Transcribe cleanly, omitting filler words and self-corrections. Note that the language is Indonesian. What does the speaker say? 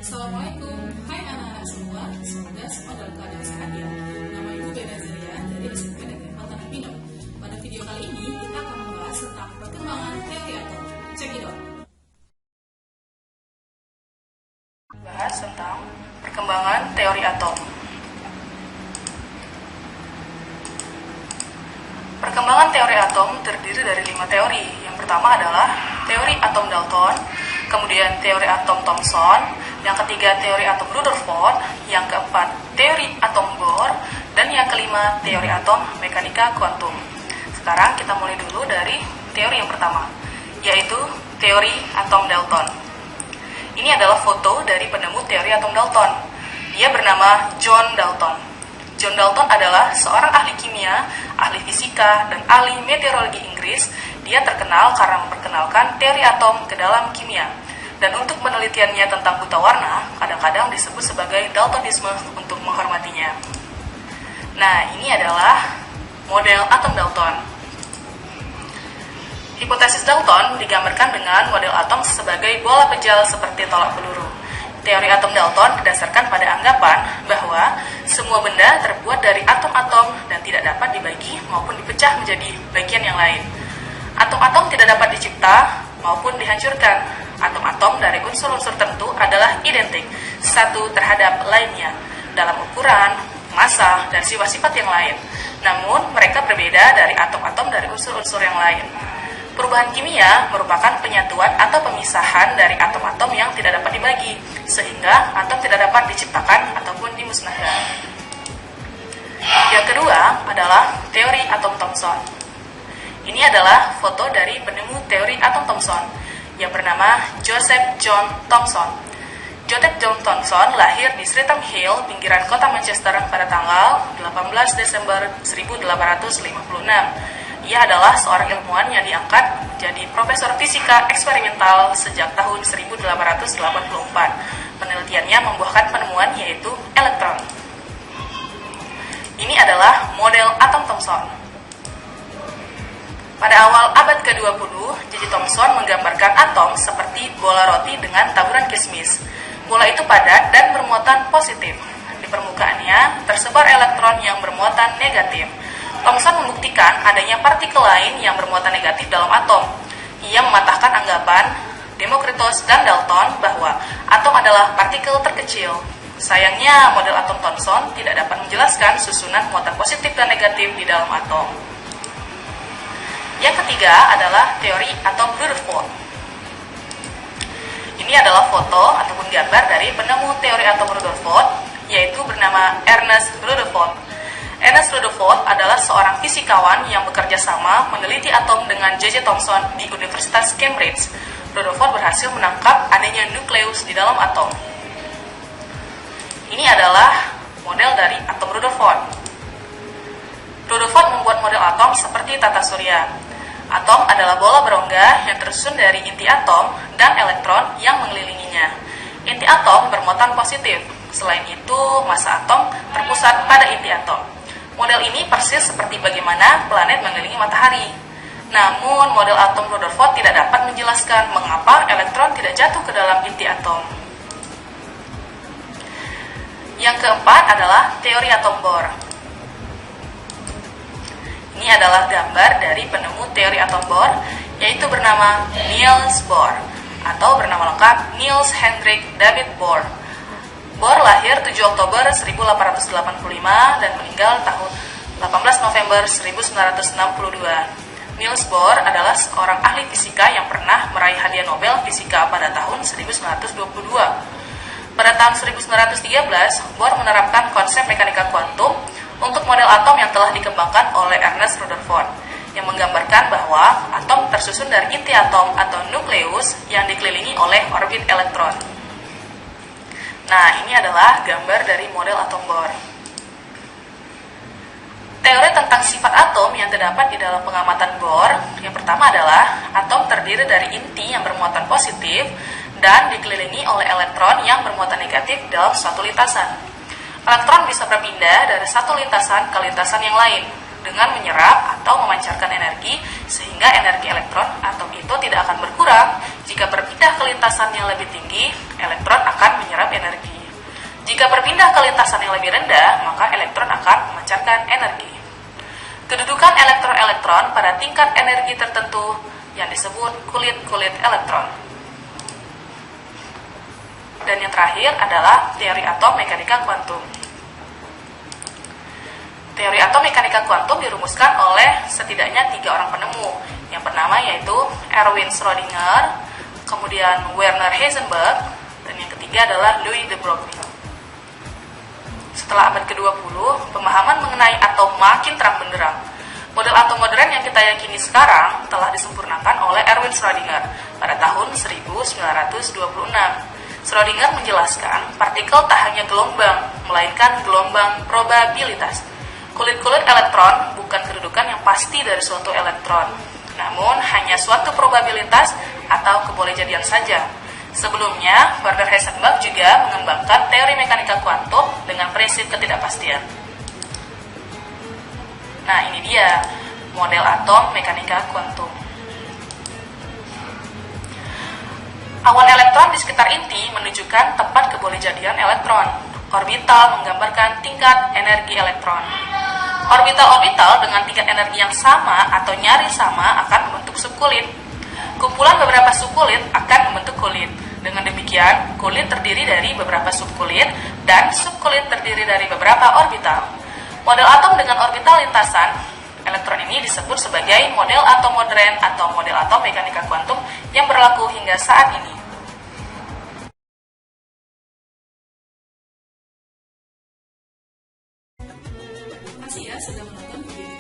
Assalamualaikum, hai anak-anak semua, semoga semua dalam keadaan sehat ya. Nama Ibu Beda Zaria dari SMP Negeri Tanah Pinang. Pada video kali ini kita akan membahas tentang perkembangan teori atom. Cekidot. Bahas tentang perkembangan teori atom. Perkembangan teori atom terdiri dari 5 teori. Yang pertama adalah teori atom Dalton, kemudian teori atom Thomson, yang ketiga teori atom Rutherford, yang keempat teori atom Bohr, dan yang kelima teori atom mekanika kuantum. Sekarang kita mulai dulu dari teori yang pertama, yaitu teori atom Dalton. Ini adalah foto dari penemu teori atom Dalton. Dia bernama John Dalton. John Dalton adalah seorang ahli kimia, ahli fisika, dan ahli meteorologi Inggris. Dia terkenal karena memperkenalkan teori atom ke dalam kimia. Dan untuk penelitiannya tentang buta warna, kadang-kadang disebut sebagai Daltonisme untuk menghormatinya. Nah, ini adalah model atom Dalton. Hipotesis Dalton digambarkan dengan model atom sebagai bola pejal seperti tolak peluru. Teori atom Dalton didasarkan pada anggapan bahwa semua benda terbuat dari atom-atom dan tidak dapat dibagi maupun dipecah menjadi bagian yang lain. Atom-atom tidak dapat dicipta maupun dihancurkan. Atom-atom dari unsur-unsur tertentu adalah identik satu terhadap lainnya dalam ukuran, massa, dan sifat-sifat yang lain. Namun, mereka berbeda dari atom-atom dari unsur-unsur yang lain. Perubahan kimia merupakan penyatuan atau pemisahan dari atom-atom yang tidak dapat dibagi, sehingga atom tidak dapat diciptakan ataupun dimusnahkan. Yang kedua adalah teori atom Thomson. Ini adalah foto dari penemu teori atom Thomson yang bernama Joseph John Thomson. Joseph John Thomson lahir di Streatham Hill, pinggiran kota Manchester pada tanggal 18 Desember 1856. Ia adalah seorang ilmuwan yang diangkat menjadi profesor fisika eksperimental sejak tahun 1884. Penelitiannya membuahkan penemuan yaitu elektron. Ini adalah model atom Thomson. Pada awal abad ke-20, J.J. Thomson menggambarkan atom seperti bola roti dengan taburan kismis. Bola itu padat dan bermuatan positif. Di permukaannya tersebar elektron yang bermuatan negatif. Thomson membuktikan adanya partikel lain yang bermuatan negatif dalam atom. Ia mematahkan anggapan Democritus dan Dalton bahwa atom adalah partikel terkecil. Sayangnya, model atom Thomson tidak dapat menjelaskan susunan muatan positif dan negatif di dalam atom. Yang ketiga adalah teori atom Rutherford. Ini adalah foto ataupun gambar dari penemu teori atom Rutherford, yaitu bernama Ernest Rutherford. Ernest Rutherford adalah seorang fisikawan yang bekerja sama meneliti atom dengan J.J. Thomson di Universitas Cambridge. Rutherford berhasil menangkap adanya nukleus di dalam atom. Ini adalah model dari atom Rutherford. Rutherford membuat model atom seperti tata surya. Atom adalah bola berongga yang tersusun dari inti atom dan elektron yang mengelilinginya. Inti atom bermuatan positif. Selain itu, massa atom terpusat pada inti atom. Model ini persis seperti bagaimana planet mengelilingi matahari. Namun, model atom Rutherford tidak dapat menjelaskan mengapa elektron tidak jatuh ke dalam inti atom. Yang keempat adalah teori atom Bohr. Ini adalah gambar dari penemu teori atom Bohr, yaitu bernama Niels Bohr, atau bernama lengkap Niels Hendrik David Bohr. Bohr lahir 7 Oktober 1885 dan meninggal tahun 18 November 1962. Niels Bohr adalah seorang ahli fisika yang pernah meraih hadiah Nobel Fisika pada tahun 1922. Pada tahun 1913, Bohr menerapkan konsep mekanika kuantum untuk model atom yang telah dikembangkan oleh Ernest Rutherford, yang menggambarkan bahwa atom tersusun dari inti atom atau nukleus yang dikelilingi oleh orbit elektron. Nah, ini adalah gambar dari model atom Bohr. Teori tentang sifat atom yang terdapat di dalam pengamatan Bohr, yang pertama adalah atom terdiri dari inti yang bermuatan positif dan dikelilingi oleh elektron yang bermuatan negatif dalam suatu lintasan. Elektron bisa berpindah dari satu lintasan ke lintasan yang lain. dengan menyerap atau memancarkan energi, sehingga energi elektron atom itu tidak akan berkurang. Jika berpindah ke lintasan yang lebih tinggi, elektron akan menyerap energi. Jika berpindah ke lintasan yang lebih rendah, maka elektron akan memancarkan energi. Kedudukan elektron-elektron pada tingkat energi tertentu yang disebut kulit-kulit elektron. Dan yang terakhir adalah teori atom mekanika kuantum. Teori atom mekanika kuantum dirumuskan oleh setidaknya 3 orang penemu. Yang pertama yaitu Erwin Schrödinger, kemudian Werner Heisenberg, dan yang ketiga adalah Louis de Broglie. Setelah abad ke-20, pemahaman mengenai atom makin terang benderang. Model atom modern yang kita yakini sekarang telah disempurnakan oleh Erwin Schrödinger pada tahun 1926. Schrödinger menjelaskan partikel tak hanya gelombang, melainkan gelombang probabilitas. Kulit-kulit elektron bukan kedudukan yang pasti dari suatu elektron, namun hanya suatu probabilitas atau kebolehjadian saja. Sebelumnya, Werner Heisenberg juga mengembangkan teori mekanika kuantum dengan prinsip ketidakpastian. Nah, ini dia model atom mekanika kuantum. Awan elektron di sekitar inti menunjukkan tempat kebolehjadian elektron. Orbital menggambarkan tingkat energi elektron. Orbital-orbital dengan tingkat energi yang sama atau nyaris sama akan membentuk subkulit. Kumpulan beberapa subkulit akan membentuk kulit. Dengan demikian, kulit terdiri dari beberapa subkulit dan subkulit terdiri dari beberapa orbital. Model atom dengan orbital lintasan elektron ini disebut sebagai model atom modern atau model atom mekanika kuantum yang berlaku hingga saat ini. Terima kasih ya sudah menonton video ini.